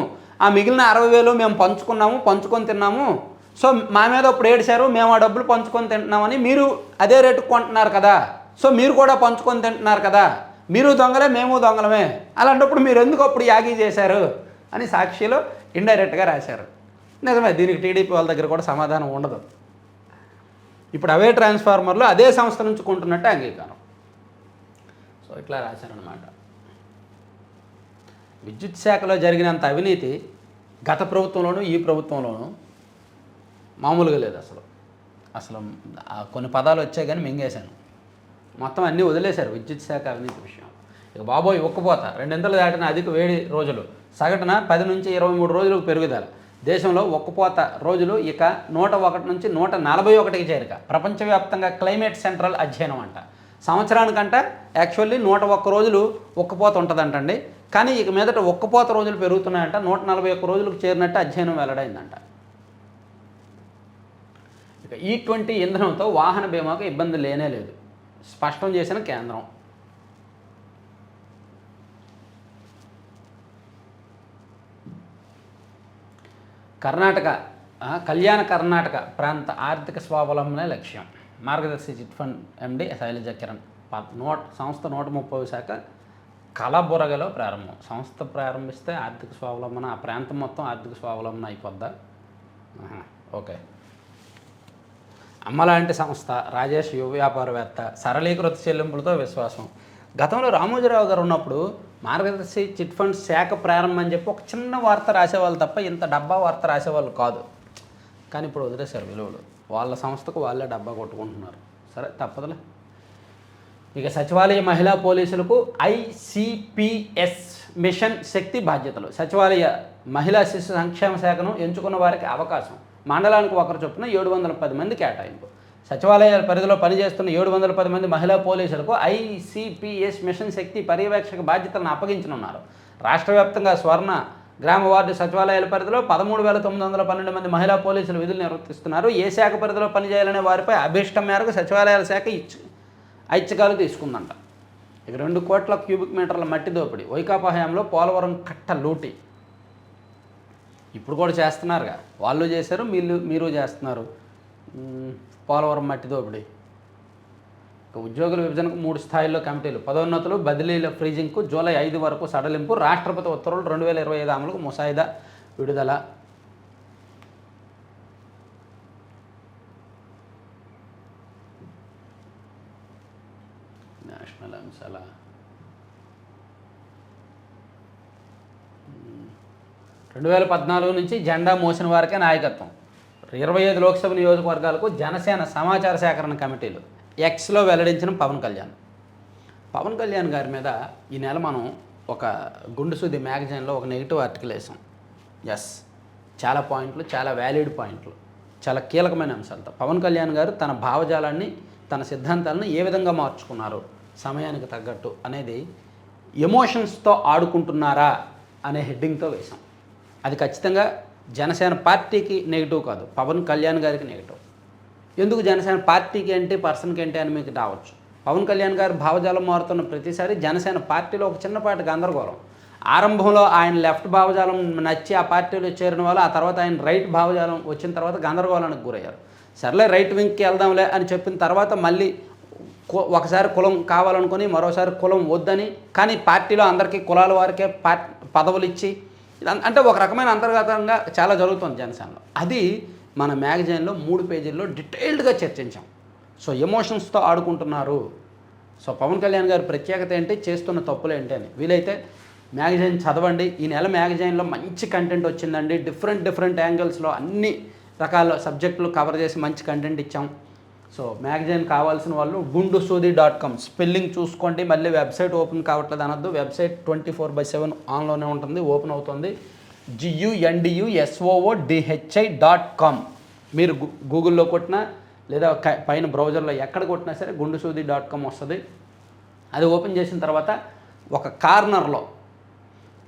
Speaker 1: ఆ మిగిలిన 60,000 మేము పంచుకొని తిన్నాము. సో మా మీద ఇప్పుడు ఏడిశారు, మేము ఆ డబ్బులు పంచుకొని తింటున్నామని. మీరు అదే రేటుకు కొంటున్నారు కదా, సో మీరు కూడా పంచుకొని తింటున్నారు కదా, మీరు దొంగలే మేము దొంగలమే, అలాంటప్పుడు మీరు ఎందుకు అప్పుడు యాగి చేశారు అని సాక్షిలో ఇండైరెక్ట్గా రాశారు. నిజమే, దీనికి టీడీపీ వాళ్ళ దగ్గర కూడా సమాధానం ఉండదు. ఇప్పుడు అవే ట్రాన్స్ఫార్మర్లు అదే సంస్థ నుంచి కొంటున్నట్టే అంగీకారం. సో ఇట్లా రాశారనమాట. విద్యుత్ శాఖలో జరిగినంత అవినీతి గత ప్రభుత్వంలోనూ ఈ ప్రభుత్వంలోనూ మామూలుగా లేదు. అసలు కొన్ని పదాలు వచ్చాయి కానీ మింగేశాను. మొత్తం అన్నీ వదిలేశారు విద్యుత్ శాఖ అవినీతి విషయం. ఇక బాబోయ్ ఉక్కపోత, 2 దాటిన అధిక వేడి రోజులు, సగటున 10 నుంచి 23 రోజులకు పెరుగుదల. దేశంలో ఉక్కపోత రోజులు ఇక 101 నుంచి 141కి చేరిక. ప్రపంచవ్యాప్తంగా క్లైమేట్ సెంట్రల్ అధ్యయనం అంట. సంవత్సరానికంట యాక్చువల్లీ 101 రోజులు ఉక్కపోత ఉంటుందంటండి, కానీ ఇక మీదట ఉక్కపోత రోజులు పెరుగుతున్నాయంట. 141 రోజులకు చేరినట్టు అధ్యయనం వెల్లడైందంట. ఇక E20 ఇంధనంతో వాహన బీమాకు ఇబ్బంది లేనే లేదు, స్పష్టం చేసిన కేంద్రం. కళ్యాణ కర్ణాటక ప్రాంత ఆర్థిక స్వావలంబనే లక్ష్యం. Margadarsi chit fund MD Sailaja Kiran. సంస్థ 130వ శాఖ కలబురగలో ప్రారంభం. సంస్థ ప్రారంభిస్తే ఆర్థిక స్వావలంబన, ఆ ప్రాంతం మొత్తం ఆర్థిక స్వావలంబన అయిపోద్దా? ఓకే. అమ్మలాంటి సంస్థ, రాజేష్ యువ వ్యాపారవేత్త, సరళీకృత చెల్లింపులతో విశ్వాసం. గతంలో రామోజీరావు గారు ఉన్నప్పుడు మార్గదర్శి చిట్ ఫండ్ శాఖ ప్రారంభం అని చెప్పి ఒక చిన్న వార్త రాసేవాళ్ళు తప్ప ఇంత డబ్బా వార్త రాసేవాళ్ళు కాదు. కానీ ఇప్పుడు వదిలేశారు విలువలు. వాళ్ళ సంస్థకు వాళ్ళే డబ్బా కొట్టుకుంటున్నారు. సరే, తప్పదులే. ఇక సచివాలయ మహిళా పోలీసులకు ICPS మిషన్ శక్తి బాధ్యతలు. సచివాలయ మహిళా శిశు సంక్షేమ శాఖను ఎంచుకున్న వారికి అవకాశం. మండలానికి ఒకరు చొప్పున 710 మంది కేటాయింపు. సచివాలయాల పరిధిలో పనిచేస్తున్న 710 మంది మహిళా పోలీసులకు ICPS మిషన్ శక్తి పర్యవేక్షక బాధ్యతలను అప్పగించనున్నారు. రాష్ట్ర వ్యాప్తంగా స్వర్ణ గ్రామ వార్డు సచివాలయాల పరిధిలో 13,912 మంది మహిళా పోలీసులు విధులు నిర్వర్తిస్తున్నారు. ఏ శాఖ పరిధిలో పనిచేయాలనే వారిపై అభీష్టం మేరకు సచివాలయాల శాఖ ఐచ్ఛికాలు తీసుకుందంట. ఇక 2 కోట్ల క్యూబిక్ మీటర్ల మట్టి దోపిడీ. వైకాపా హయాంలో పోలవరం కట్ట లూటి. ఇప్పుడు కూడా చేస్తున్నారుగా, వాళ్ళు చేశారు, మీరు చేస్తున్నారు పోలవరం మట్టి దోపిడీ. ఇక ఉద్యోగుల విభజనకు 3 స్థాయిల్లో కమిటీలు. పదోన్నతులు, బదిలీల ఫ్రీజింగ్కు జూలై 5 వరకు సడలింపు. రాష్ట్రపతి ఉత్తర్వులు 2025 అమలుకు ముసాయిదా విడుదల. నేషనల్ అంశాల 2014 నుంచి జెండా మోసిన వారికే నాయకత్వం. 25 లోక్సభ నియోజకవర్గాలకు జనసేన సమాచార సేకరణ కమిటీలు. ఎక్స్లో వెల్లడించిన పవన్ కళ్యాణ్ గారి మీద ఈ నెల మనం ఒక గుండు సుది మ్యాగజైన్లో ఒక నెగిటివ్ ఆర్టికల్ వేసాం. ఎస్, చాలా పాయింట్లు, చాలా వ్యాలిడ్ పాయింట్లు, చాలా కీలకమైన అంశాలతో పవన్ కళ్యాణ్ గారు తన భావజాలాన్ని, తన సిద్ధాంతాలను ఏ విధంగా మార్చుకున్నారు సమయానికి తగ్గట్టు అనేది ఎమోషన్స్తో ఆడుకుంటున్నారా అనే హెడ్డింగ్తో వేసాం. అది ఖచ్చితంగా జనసేన పార్టీకి నెగిటివ్ కాదు, పవన్ కళ్యాణ్ గారికి నెగిటివ్. ఎందుకు జనసేన పార్టీకి ఏంటి, పర్సన్కి ఏంటి అని మీకు రావచ్చు. పవన్ కళ్యాణ్ గారు భావజాలం మారుతున్న ప్రతిసారి జనసేన పార్టీలో ఒక చిన్నపాటి గందరగోళం. ఆరంభంలో ఆయన లెఫ్ట్ భావజాలం నచ్చి ఆ పార్టీలో చేరిన వాళ్ళు, ఆ తర్వాత ఆయన రైట్ భావజాలం వచ్చిన తర్వాత గందరగోళానికి గురయ్యారు. సర్లే రైట్ వింగ్కి వెళ్దాంలే అని చెప్పిన తర్వాత మళ్ళీ ఒకసారి కులం కావాలనుకొని మరోసారి కులం వద్దని, కానీ పార్టీలో అందరికీ కులాల వారికే పదవులు ఇచ్చి అంటే ఒక రకమైన అంతర్గతంగా చాలా జరుగుతుంది జనసేనలో. అది మన మ్యాగజైన్లో 3 పేజీల్లో డీటెయిల్డ్గా చర్చించాం. సో ఎమోషన్స్తో ఆడుకుంటున్నారు. సో పవన్ కళ్యాణ్ గారి ప్రత్యేకత ఏంటి, చేస్తున్న తప్పులు ఏంటి అని. వీలైతే మ్యాగజైన్ చదవండి. ఈ నెల మ్యాగజైన్లో మంచి కంటెంట్ వచ్చిందండి. డిఫరెంట్ యాంగిల్స్లో అన్ని రకాల సబ్జెక్టులు కవర్ చేసి మంచి కంటెంట్ ఇచ్చాం. సో మ్యాగజైన్ కావాల్సిన వాళ్ళు gundusudi.com స్పెల్లింగ్ చూసుకోండి. మళ్ళీ వెబ్సైట్ ఓపెన్ కావట్లేదు అనొద్దు. వెబ్సైట్ 24/7 ఆన్లోనే ఉంటుంది, ఓపెన్ అవుతుంది. gundusodi.com మీరు గూగుల్లో కొట్టినా లేదా పైన బ్రౌజర్లో ఎక్కడ కొట్టినా సరే gundusudi.com వస్తుంది. అది ఓపెన్ చేసిన తర్వాత ఒక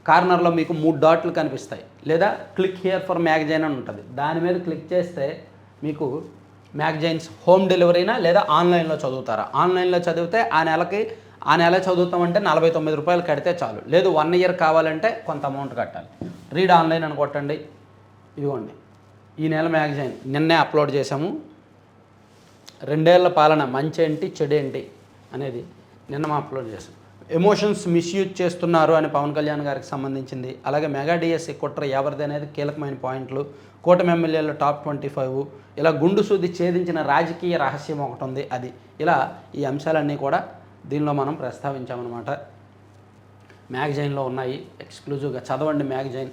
Speaker 1: కార్నర్లో మీకు 3 డాట్లు కనిపిస్తాయి, లేదా క్లిక్ హియర్ ఫర్ మ్యాగజైన్ అని ఉంటుంది. దాని మీద క్లిక్ చేస్తే మీకు మ్యాగజైన్స్ హోమ్ డెలివరీనా లేదా ఆన్లైన్లో చదువుతారా. ఆన్లైన్లో చదివితే ఆ నెల చదువుతామంటే 49 రూపాయలు కడితే చాలు. లేదు 1 ఇయర్ కావాలంటే కొంత అమౌంట్ కట్టాలి. రీడ్ ఆన్లైన్ అని కొట్టండి. ఇదిగోండి ఈ నెల మ్యాగజైన్ నిన్నే అప్లోడ్ చేసాము. 2 ఏళ్ల పాలన మంచి ఏంటి చెడు ఏంటి అనేది నిన్న అప్లోడ్ చేసాం. ఎమోషన్స్ మిస్యూజ్ చేస్తున్నారు అని పవన్ కళ్యాణ్ గారికి సంబంధించింది. అలాగే మెగా డిఎస్సి కుట్ర ఎవరిది అనేది కీలకమైన పాయింట్లు. కూటమి ఎమ్మెల్యేల టాప్ 25, ఇలా గుండు సూది ఛేదించిన రాజకీయ రహస్యం ఒకటి ఉంది, అది ఇలా ఈ అంశాలన్నీ కూడా దీనిలో మనం ప్రస్తావించామన్నమాట. మ్యాగజైన్లో ఉన్నాయి, ఎక్స్క్లూజివ్గా చదవండి మ్యాగజైన్.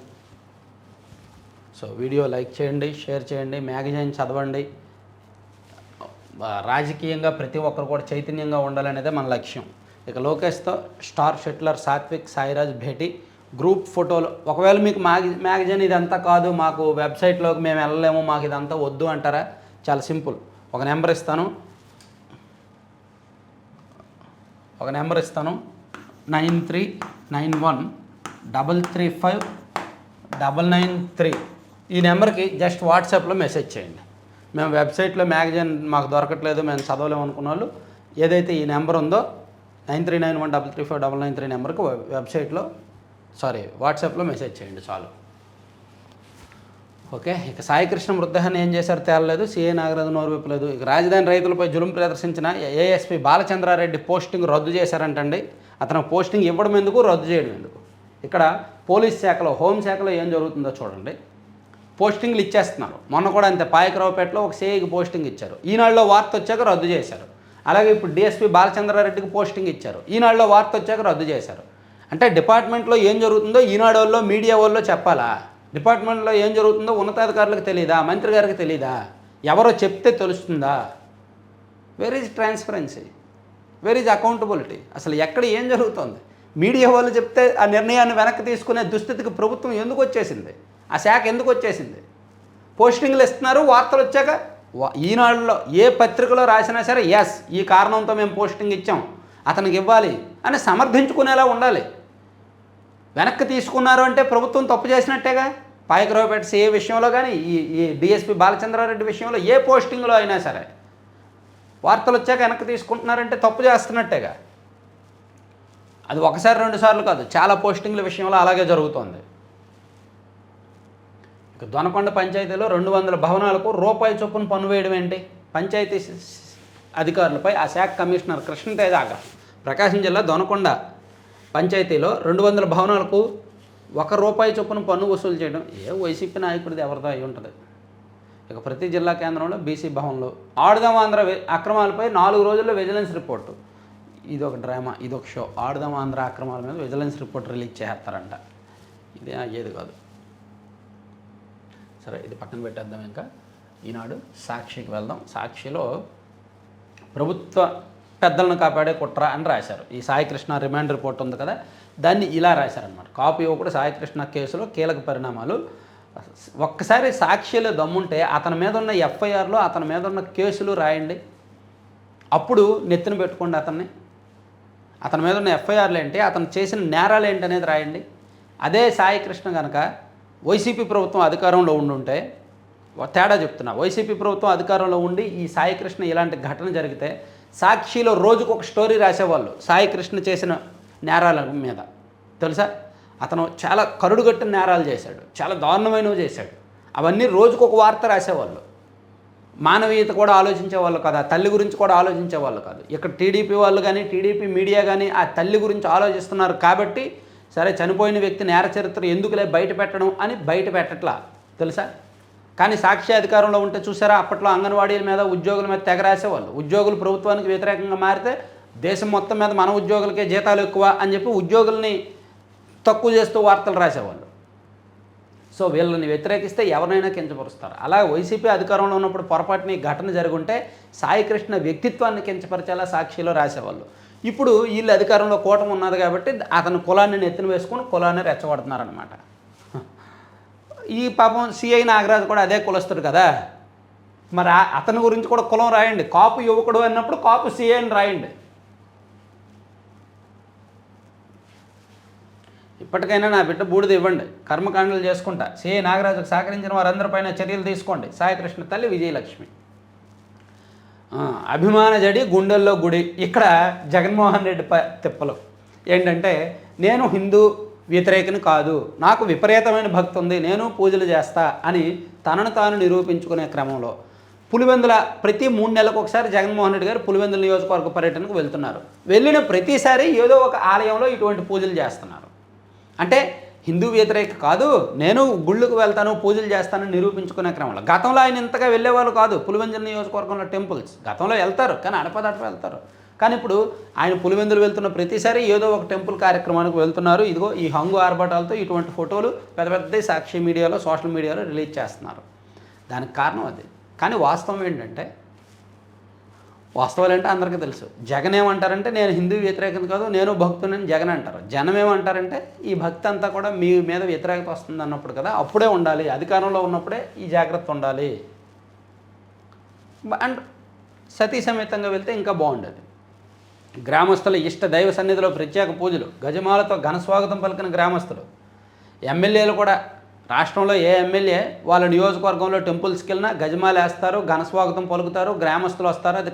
Speaker 1: సో వీడియో లైక్ చేయండి, షేర్ చేయండి, మ్యాగజైన్ చదవండి. రాజకీయంగా ప్రతి ఒక్కరు కూడా చైతన్యంగా ఉండాలనేదే మన లక్ష్యం. ఇక లోకేష్తో స్టార్ షట్లర్ సాత్విక్ సాయిరాజ్ భేటీ, గ్రూప్ ఫోటోలు. ఒకవేళ మీకు మ్యాగజైన్ ఇదంతా కాదు, మాకు వెబ్సైట్లోకి మేము వెళ్ళలేము, మాకు ఇదంతా వద్దు అంటారా, చాలా సింపుల్. ఒక నెంబర్ ఇస్తాను 9391335993. ఈ నెంబర్కి జస్ట్ వాట్సాప్లో మెసేజ్ చేయండి. మేము వెబ్సైట్లో మ్యాగజైన్ మాకు దొరకట్లేదు, మేము చదవలేము అనుకున్న వాళ్ళు ఏదైతే ఈ నెంబర్ ఉందో 9391335993 నెంబర్కి వాట్సాప్లో మెసేజ్ చేయండి చాలు. ఓకే. ఇక సాయికృష్ణ మృతదేహాన్ని ఏం చేశారు తేలలేదు, సిఐ నాగరాజు నోరు విప్పలేదు. ఇక రాజధాని రైతులపై జులుం ప్రదర్శించిన ఏఎస్పీ బాలచంద్రారెడ్డి పోస్టింగ్ రద్దు చేశారంటండి. అతను పోస్టింగ్ ఇవ్వడం ఎందుకు, రద్దు చేయడం ఎందుకు? ఇక్కడ పోలీస్ శాఖలో, హోంశాఖలో ఏం జరుగుతుందో చూడండి. పోస్టింగ్లు ఇచ్చేస్తున్నారు. మొన్న కూడా అంతే, పాయకరావుపేటలో ఒక సిఐకి పోస్టింగ్ ఇచ్చారు, ఈనాడులో వార్త వచ్చాక రద్దు చేశారు. అలాగే ఇప్పుడు డిఎస్పీ బాలచంద్రారెడ్డికి పోస్టింగ్ ఇచ్చారు, ఈనాడులో వార్త వచ్చాక రద్దు చేశారు. అంటే డిపార్ట్మెంట్లో ఏం జరుగుతుందో ఈనాడు వాళ్ళు, మీడియా వాళ్ళు చెప్పాలా? డిపార్ట్మెంట్లో ఏం జరుగుతుందో ఉన్నతాధికారులకు తెలియదా, మంత్రి గారికి తెలియదా, ఎవరో చెప్తే తెలుస్తుందా? Where is transparency, where is accountability? అసలు ఎక్కడ ఏం జరుగుతుంది? మీడియా వాళ్ళు చెప్తే ఆ నిర్ణయాన్ని వెనక్కి తీసుకునే దుస్థితికి ప్రభుత్వం ఎందుకు వచ్చేసింది, ఆ శాఖ ఎందుకు వచ్చేసింది? పోస్టింగ్లు ఇస్తున్నారు, వార్తలు వచ్చాక ఈనాడులో ఏ పత్రికలో రాసినా సరే ఎస్ ఈ కారణంతో మేము పోస్టింగ్ ఇచ్చాం, అతనికి ఇవ్వాలి అని సమర్థించుకునేలా ఉండాలి. వెనక్కి తీసుకున్నారు అంటే ప్రభుత్వం తప్పు చేసినట్టేగా. పాయకరావుపేట సిఏ విషయంలో కానీ, ఈ డిఎస్పీ బాలచంద్రారెడ్డి విషయంలో ఏ పోస్టింగ్లో అయినా సరే వార్తలు వచ్చాక వెనక్కి తీసుకుంటున్నారంటే తప్పు చేస్తున్నట్టేగా. అది ఒకసారి 2 సార్లు కాదు, చాలా పోస్టింగ్ల విషయంలో అలాగే జరుగుతోంది. ఇక దొనకొండ పంచాయతీలో 200 భవనాలకు రూపాయి చొప్పున పన్ను వేయడం ఏంటి? పంచాయతీ అధికారులపై ఆ శాఖ కమిషనర్ కృష్ణతేజ ఆగ్రహం. ప్రకాశం జిల్లా దొనకొండ పంచాయతీలో 200 భవనాలకు ₹1 చొప్పున పన్ను వసూలు చేయడం వైసీపీ నాయకుడిది ఎవరిదో అయి ఉంటుంది. ఇక ప్రతి జిల్లా కేంద్రంలో బీసీ భవన్లో ఆడుదాం ఆంధ్ర అక్రమాలపై 4 రోజుల్లో విజిలెన్స్ రిపోర్టు. ఇదొక డ్రామా, ఇదొక షో. ఆడుదాం ఆంధ్ర అక్రమాల మీద విజిలెన్స్ రిపోర్ట్ రిలీజ్ చేస్తారంట. ఇదే అయ్యేది కాదు. సరే, ఇది పక్కన పెట్టేద్దాం. ఇంకా ఈనాడు సాక్షికి వెళ్దాం. సాక్షిలో ప్రభుత్వ పెద్దలను కాపాడే కుట్ర అని రాశారు. ఈ సాయికృష్ణ రిమాండ్ రిపోర్ట్ ఉంది కదా, దాన్ని ఇలా రాశారనమాట. కాపు యువకుడు సాయికృష్ణ కేసులో కీలక పరిణామాలు. ఒక్కసారి సాక్షిలో దమ్ముంటే అతని మీద ఉన్న ఎఫ్ఐఆర్లో అతని మీద ఉన్న కేసులు రాయండి, అప్పుడు నెత్తిన పెట్టుకోండి అతన్ని. అతని మీద ఉన్న ఎఫ్ఐఆర్లు ఏంటి, అతను చేసిన నేరాలు ఏంటి అనేది రాయండి. అదే సాయికృష్ణ కనుక వైసీపీ ప్రభుత్వం అధికారంలో ఉండుంటే, తేడా చెప్తున్నా, వైసీపీ ప్రభుత్వం అధికారంలో ఉండి ఈ సాయికృష్ణ ఇలాంటి ఘటన జరిగితే సాక్షిలో రోజుకు ఒక స్టోరీ రాసేవాళ్ళు సాయికృష్ణ చేసిన నేరాల మీద. తెలుసా, అతను చాలా కరుడుగట్టిన నేరాలు చేశాడు, చాలా దారుణమైనవి చేశాడు. అవన్నీ రోజుకు ఒక వార్త రాసేవాళ్ళు. మానవీయత కూడా ఆలోచించే వాళ్ళు కాదు, ఆ తల్లి గురించి కూడా ఆలోచించే వాళ్ళు కాదు. ఇక్కడ టీడీపీ వాళ్ళు కానీ టీడీపీ మీడియా కానీ ఆ తల్లి గురించి ఆలోచిస్తున్నారు కాబట్టి సరే చనిపోయిన వ్యక్తి నేర చరిత్ర ఎందుకులే బయట పెట్టడం అని బయట పెట్టట్లా తెలుసా. కానీ సాక్షి అధికారంలో ఉంటే చూసారా, అప్పట్లో అంగన్వాడీల మీద ఉద్యోగుల మీద తెగ రాసేవాళ్ళు. ఉద్యోగులు ప్రభుత్వానికి వ్యతిరేకంగా మారితే దేశం మొత్తం మీద మన ఉద్యోగులకే జీతాలు ఎక్కువ అని చెప్పి ఉద్యోగుల్ని తక్కువ చేస్తూ వార్తలు రాసేవాళ్ళు. సో వీళ్ళని వ్యతిరేకిస్తే ఎవరినైనా కించపరుస్తారు. అలా వైసీపీ అధికారంలో ఉన్నప్పుడు పొరపాటుని ఘటన జరుగుంటే సాయికృష్ణ వ్యక్తిత్వాన్ని కించపరిచేలా సాక్షిలో రాసేవాళ్ళు. ఇప్పుడు వీళ్ళు అధికారంలో కూటమి ఉన్నది కాబట్టి అతని కులాన్ని నెత్తిన వేసుకుని కులాన్ని రెచ్చగొడుతున్నారనమాట. ఈ పాపం సిఐ నాగరాజు కూడా అదే కులస్తుడు కదా, మరి అతని గురించి కూడా కులం రాయండి. కాపు యువకుడు అన్నప్పుడు కాపు సిఐని రాయండి. ఇప్పటికైనా నా బిడ్డ బూడిద ఇవ్వండి, కర్మకాండలు చేసుకుంటా. సిఐ నాగరాజుకు సహకరించిన వారందరిపైన చర్యలు తీసుకోండి. సాయికృష్ణ తల్లి విజయలక్ష్మి. అభిమాన జడి గుండెల్లో గుడి. ఇక్కడ జగన్మోహన్ రెడ్డి తిప్పలు ఏంటంటే, నేను హిందూ వ్యతిరేకని కాదు, నాకు విపరీతమైన భక్తి ఉంది, నేను పూజలు చేస్తా అని తనను తాను నిరూపించుకునే క్రమంలో పులివెందుల ప్రతి 3 నెలలకు ఒకసారి జగన్మోహన్ రెడ్డి గారు పులివెందుల నియోజకవర్గ పర్యటనకు వెళ్తున్నారు. వెళ్ళిన ప్రతిసారి ఏదో ఒక ఆలయంలో ఇటువంటి పూజలు చేస్తున్నారు. అంటే హిందూ వ్యతిరేక కాదు, నేను గుళ్ళకు వెళ్తాను పూజలు చేస్తానని నిరూపించుకునే క్రమంలో. గతంలో ఆయన ఇంతగా వెళ్ళేవాళ్ళు కాదు పులివెందుల నియోజకవర్గంలో టెంపుల్స్. గతంలో వెళ్తారు కానీ అడపదడప వెళ్తారు. కానీ ఇప్పుడు ఆయన పులివెందులు వెళ్తున్న ప్రతిసారి ఏదో ఒక టెంపుల్ కార్యక్రమానికి వెళ్తున్నారు. ఇదిగో ఈ హంగు ఆర్భటాలతో ఇటువంటి ఫోటోలు పెద్ద పెద్ద సాక్షి మీడియాలో సోషల్ మీడియాలో రిలీజ్ చేస్తున్నారు. దానికి కారణం అది. కానీ వాస్తవం ఏంటంటే, వాస్తవాలు అంటే అందరికీ తెలుసు. జగన్ ఏమంటారంటే నేను హిందూ వ్యతిరేకత కాదు, నేను భక్తునని జగన్ అంటారు. జనం ఏమంటారంటే ఈ భక్తి అంతా కూడా మీ మీద వ్యతిరేకత వస్తుంది అన్నప్పుడు కదా అప్పుడే ఉండాలి, అధికారంలో ఉన్నప్పుడే ఈ జాగ్రత్త ఉండాలి. అండ్ సతీ సమేతంగా వెళ్తే ఇంకా బాగుండేది. గ్రామస్తుల ఇష్ట దైవ సన్నిధిలో ప్రత్యేక పూజలు, గజమాలతో ఘనస్వాగతం పలికిన గ్రామస్తులు. ఎమ్మెల్యేలు కూడా రాష్ట్రంలో ఏ ఎమ్మెల్యే వాళ్ళ నియోజకవర్గంలో టెంపుల్స్కి వెళ్ళినా గజమాలు వేస్తారు, ఘనస్వాగతం పలుకుతారు, గ్రామస్తులు వస్తారు. అది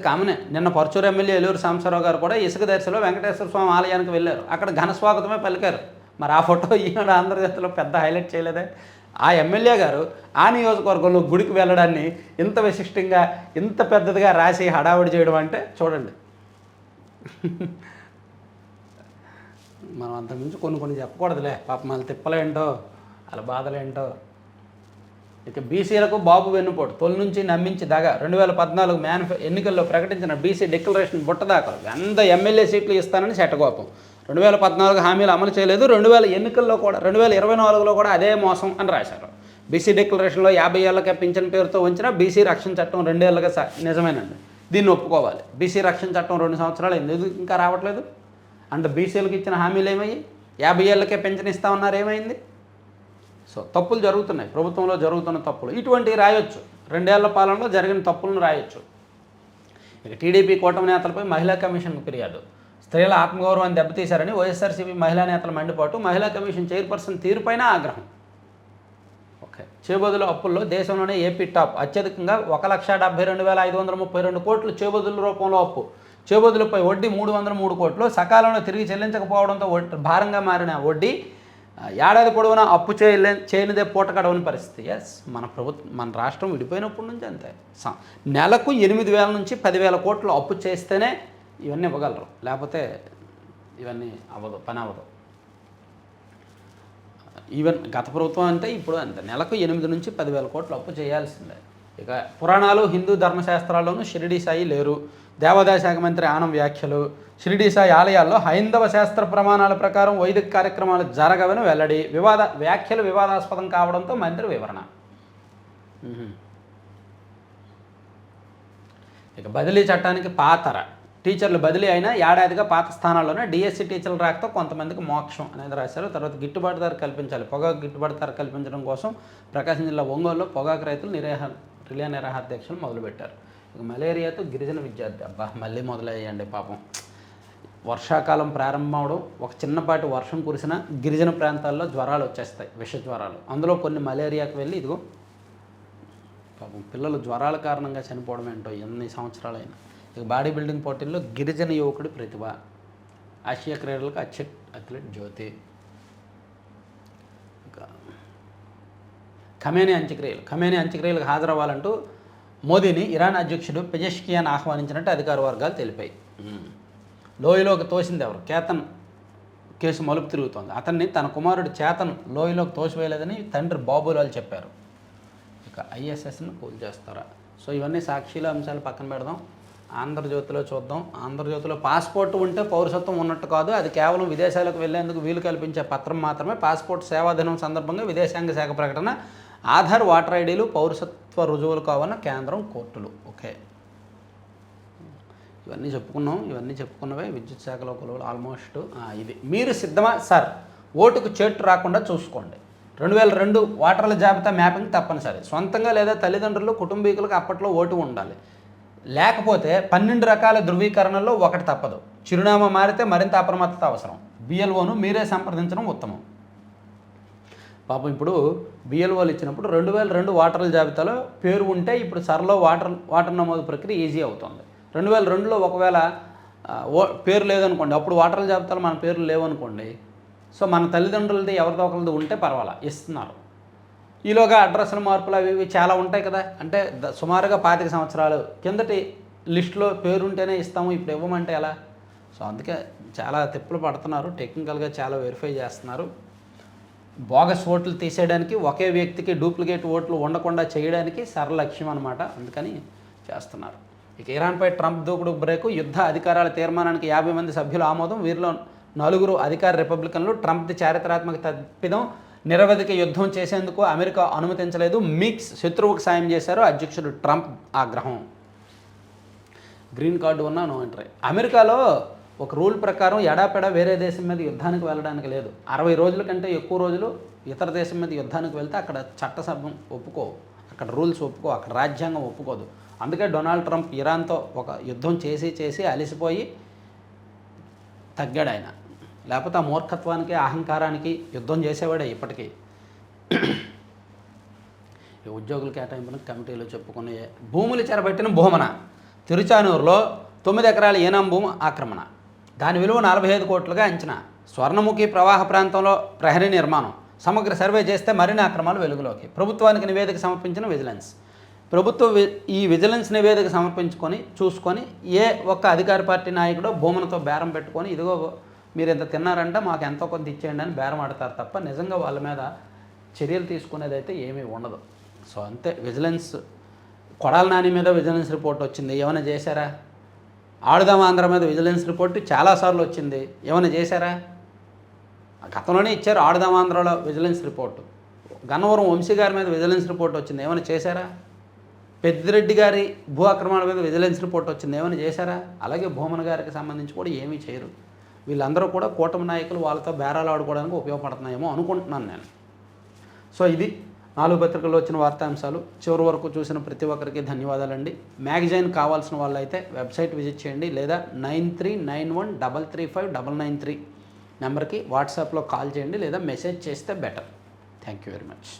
Speaker 1: కామనే. నిన్న పర్చూరు ఎమ్మెల్యే ఏలూరు సాంబశివరావు గారు కూడా ఇసుక దర్శిలో వెంకటేశ్వర స్వామి ఆలయానికి వెళ్ళారు. అక్కడ ఘనస్వాగతమే పలికారు. మరి ఆ ఫోటో ఈనాడు ఆంధ్రజ్యోతిలో పెద్ద హైలైట్ చేయలేదే. ఆ ఎమ్మెల్యే గారు ఆ నియోజకవర్గంలో గుడికి వెళ్ళడాన్ని ఇంత విశిష్టంగా ఇంత పెద్దదిగా రాసి హడావుడి చేయడం అంటే చూడండి. మనం అంతకుమించి కొన్ని చెప్పకూడదులే. పాపం వాళ్ళ తిప్పలేంటో వాళ్ళ బాధలేంటో. ఇక బీసీలకు బాబు వెన్నుపోటు, తొలి నుంచి నమ్మించి దాగా 2014 ఎన్నికల్లో ప్రకటించిన బీసీ డిక్లరేషన్ బుట్టదాకా 100 ఎమ్మెల్యే సీట్లు ఇస్తానని శటకోపం. 2014 హామీలు అమలు చేయలేదు. 2024లో కూడా అదే మోసం అని రాశారు. బీసీ డిక్లరేషన్లో 50 ఏళ్ళకే పింఛన్ పేరుతో ఉంచిన బీసీ రక్షణ చట్టం 2 ఏళ్ళగా నిజమేనండి, దీన్ని ఒప్పుకోవాలి. బీసీ రక్షణ చట్టం 2 సంవత్సరాలు ఎందుకు ఇంకా రావట్లేదు? అంటే బీసీలకు ఇచ్చిన హామీలు ఏమయ్యి? 50 ఏళ్ళకే పెన్షన్ ఇస్తామన్నారు, ఏమైంది? సో తప్పులు జరుగుతున్నాయి, ప్రభుత్వంలో జరుగుతున్న తప్పులు ఇటువంటివి రాయొచ్చు. 2 ఏళ్ల పాలనలో జరిగిన తప్పులను రాయొచ్చు. ఇక టీడీపీ కూటమి నేతలపై మహిళా కమిషన్కు ఫిర్యాదు. స్త్రీల ఆత్మగౌరవాన్ని దెబ్బతీశారని వైఎస్ఆర్సీపీ మహిళా నేతల మండిపాటు, మహిళా కమిషన్ చైర్పర్సన్ తీరుపైన ఆగ్రహం. ఓకే, చేబదుల అప్పుల్లో దేశంలోనే ఏపీ టాప్. అత్యధికంగా 1,72,532 కోట్లు చేబదుల రూపంలో అప్పు. చేబదులపై వడ్డీ 303 కోట్లు. సకాలంలో తిరిగి చెల్లించకపోవడంతో భారంగా మారిన వడ్డీ ఏడాది పొడవునా అప్పు చేయనిదే పూట గడవని పరిస్థితి. ఎస్, మన రాష్ట్రం విడిపోయినప్పటి నుంచి అంతే. నెలకు 8,000 నుంచి 10,000 కోట్లు అప్పు చేస్తేనే ఇవన్నీ ఇవ్వగలరు, లేకపోతే ఇవన్నీ పని అవ్వదు. ఈవెన్ గత ప్రభుత్వం అంటే ఇప్పుడు అంతే, నెలకు 8 నుంచి 10,000 కోట్లు అప్పు చేయాల్సిందే. ఇక పురాణాలు హిందూ ధర్మశాస్త్రాల్లోనూ షిరిడీ సాయి లేరు. దేవాదాయ శాఖ మంత్రి ఆనం వ్యాఖ్యలు. షిరిడీ సాయి ఆలయాల్లో హైందవ శాస్త్ర ప్రమాణాల ప్రకారం వైదిక కార్యక్రమాలు జరగవని వెల్లడి. వ్యాఖ్యలు వివాదాస్పదం కావడంతో మంత్రి వివరణ. ఇక బదిలీ చట్టానికి పాతర. టీచర్లు బదిలీ అయినా ఏడాదిగా పాత స్థానాల్లోనే డిఎస్సి టీచర్లు రాకతో కొంతమందికి మోక్షం అనేది రాశారు. తర్వాత గిట్టుబాటు ధర కల్పించాలి. పొగాకు గిట్టుబాటు ధర కల్పించడం కోసం ప్రకాశం జిల్లా ఒంగోలులో పొగాకు రైతులు రిలే నిరాహార దీక్షలు మొదలుపెట్టారు. ఇక మలేరియాతో గిరిజన విద్యార్థి, అబ్బా మళ్ళీ మొదలయ్యండి పాపం. వర్షాకాలం ప్రారంభం అవడం, ఒక చిన్నపాటి వర్షం కురిసిన గిరిజన ప్రాంతాల్లో జ్వరాలు వచ్చేస్తాయి, విష జ్వరాలు. అందులో కొన్ని మలేరియాకి వెళ్ళి ఇదిగో పాపం పిల్లలు జ్వరాల కారణంగా చనిపోవడం ఏంటో ఎన్ని సంవత్సరాలైనా. ఇక బాడీ బిల్డింగ్ పోటీల్లో గిరిజన యువకుడి ప్రతిభ. ఆసియా క్రీడలకు అథ్లెట్ జ్యోతి. ఖమేనీ అంత్యక్రియలకు హాజరవ్వాలంటూ మోదీని ఇరాన్ అధ్యక్షుడు పెజెష్కియాన్ ఆహ్వానించినట్టు అధికార వర్గాలు తెలిపాయి. లోయలోకి తోసింది ఎవరు? కేతన్ కేసు మలుపు తిరుగుతోంది. అతన్ని తన కుమారుడు చేతన్ లోయలోకి తోసివేయలేదని తండ్రి బాబులాల్ చెప్పారు. ఇక ఐఎస్ఎస్ను కూల్ చేస్తారా? సో ఇవన్నీ సాక్షిల అంశాలు పక్కన పెడదాం. ఆంధ్రజ్యోతిలో చూద్దాం. ఆంధ్రజ్యోతిలో పాస్పోర్ట్ ఉంటే పౌరసత్వం ఉన్నట్టు కాదు, అది కేవలం విదేశాలకు వెళ్లేందుకు వీలు కల్పించే పత్రం మాత్రమే. పాస్పోర్ట్ సేవా దినం సందర్భంగా విదేశాంగ శాఖ ప్రకటన. ఆధార్, ఓటర్ ఐడీలు పౌరసత్వ రుజువులు కావాలన్న కేంద్రం, కోర్టులు. ఓకే, ఇవన్నీ చెప్పుకున్నవే. విద్యుత్ శాఖలో కొలువులు ఆల్మోస్ట్ ఇది. మీరు సిద్ధమా సార్? ఓటుకు చేటు రాకుండా చూసుకోండి. 2002 ఓటర్ల జాబితా మ్యాపింగ్ తప్పనిసరి. సొంతంగా లేదా తల్లిదండ్రులు, కుటుంబీకులకు అప్పట్లో ఓటు ఉండాలి. లేకపోతే 12 రకాల ధృవీకరణల్లో ఒకటి తప్పదు. చిరునామా మారితే మరింత అప్రమత్తత అవసరం. బిఎల్ఓను మీరే సంప్రదించడం ఉత్తమం. పాపం ఇప్పుడు బిఎల్ఓలు ఇచ్చినప్పుడు 2002 ఓటర్ల జాబితాలో పేరు ఉంటే ఇప్పుడు సర్లో ఓటర్ నమోదు ప్రక్రియ ఈజీ అవుతుంది. 2002లో ఒకవేళ పేరు లేదనుకోండి, అప్పుడు ఓటర్ల జాబితాలో మన పేర్లు లేవనుకోండి, సో మన తల్లిదండ్రులది ఎవరిదో ఒకరిది ఉంటే పర్వాలా, ఇస్తున్నారు. ఈలోగా అడ్రస్ల మార్పులు అవి ఇవి చాలా ఉంటాయి కదా. అంటే సుమారుగా 25 సంవత్సరాలు కిందటి లిస్టులో పేరు ఉంటేనే ఇస్తాము, ఇప్పుడు ఇవ్వమంటే ఎలా? సో అందుకే చాలా తిప్పులు పడుతున్నారు. టెక్నికల్గా చాలా వెరిఫై చేస్తున్నారు. బోగస్ ఓట్లు తీసేయడానికి, ఒకే వ్యక్తికి డూప్లికేట్ ఓట్లు ఉండకుండా చేయడానికి సరళక్ష్యం అనమాట. అందుకని చేస్తున్నారు. ఇక ఇరాన్పై ట్రంప్ దూకుడు బ్రేకు. యుద్ధ అధికారాల తీర్మానానికి 50 మంది సభ్యుల ఆమోదం. వీరిలో 4 అధికార రిపబ్లికన్లు. ట్రంప్ది చారిత్రాత్మక తప్పిదం. నిరవధిక యుద్ధం చేసేందుకు అమెరికా అనుమతించలేదు. మిక్స్ శత్రువుకు సాయం చేశారు అధ్యక్షుడు ట్రంప్ ఆగ్రహం. గ్రీన్ కార్డు ఉన్నా నో ఎంట్రీ. అమెరికాలో ఒక రూల్ ప్రకారం ఎడాపెడా వేరే దేశం మీద యుద్ధానికి వెళ్ళడానికి లేదు. 60 రోజుల కంటే ఎక్కువ రోజులు ఇతర దేశం మీద యుద్ధానికి వెళ్తే అక్కడ చట్టసభం ఒప్పుకో, అక్కడ రూల్స్ ఒప్పుకో, అక్కడ రాజ్యాంగం ఒప్పుకోదు. అందుకే డొనాల్డ్ ట్రంప్ ఇరాన్తో ఒక యుద్ధం చేసి అలసిపోయి తగ్గాడు ఆయన. లేకపోతే ఆ మూర్ఖత్వానికి, అహంకారానికి యుద్ధం చేసేవాడే ఇప్పటికీ. ఉద్యోగుల కేటాయింపులకు కమిటీలో చెప్పుకునే. భూములు చెరబట్టిన భూమన. తిరుచానూరులో 9 ఎకరాల ఏనాం భూమి ఆక్రమణ. దాని విలువ 45 కోట్లుగా అంచనా. స్వర్ణముఖి ప్రవాహ ప్రాంతంలో ప్రహరీ నిర్మాణం. సమగ్ర సర్వే చేస్తే మరిన్ని అక్రమాలు వెలుగులోకి. ప్రభుత్వానికి నివేదిక సమర్పించిన విజిలెన్స్. ప్రభుత్వం ఈ విజిలెన్స్ నివేదిక చూసుకొని ఏ ఒక్క అధికార పార్టీ నాయకుడో భూములతో బేరం పెట్టుకొని, ఇదిగో మీరు ఎంత తిన్నారంటే మాకు ఎంతో కొంత ఇచ్చేయండి అని బేరం ఆడతారు తప్ప నిజంగా వాళ్ళ మీద చర్యలు తీసుకునేది అయితే ఏమీ ఉండదు. సో అంతే. విజిలెన్స్ కొడాల నాని మీద విజిలెన్స్ రిపోర్ట్ వచ్చింది, ఏమైనా చేశారా? ఆడుదాం ఆంధ్ర మీద విజిలెన్స్ రిపోర్ట్ చాలాసార్లు వచ్చింది, ఏమైనా చేశారా? గతంలోనే ఇచ్చారు ఆడుదాం ఆంధ్రలో విజిలెన్స్ రిపోర్టు. గన్నవరం వంశీ గారి మీద విజిలెన్స్ రిపోర్ట్ వచ్చింది, ఏమైనా చేశారా? పెద్దిరెడ్డి గారి భూ అక్రమాల మీద విజిలెన్స్ రిపోర్ట్ వచ్చింది, ఏమైనా చేశారా? అలాగే భూమన్ గారికి సంబంధించి కూడా ఏమీ చేయరు. వీళ్ళందరూ కూడా కూటమి నాయకులు, వాళ్ళతో బేరాలు ఆడుకోవడానికి ఉపయోగపడుతున్నాయేమో అనుకుంటున్నాను నేను. సో ఇది 4 పత్రికల్లో వచ్చిన వార్తాంశాలు. చివరి వరకు చూసిన ప్రతి ఒక్కరికి ధన్యవాదాలండి. మ్యాగజైన్ కావాల్సిన వాళ్ళైతే వెబ్సైట్ విజిట్ చేయండి, లేదా 9391335993 నెంబర్కి వాట్సాప్లో కాల్ చేయండి, లేదా మెసేజ్ చేస్తే better. Thank you very much.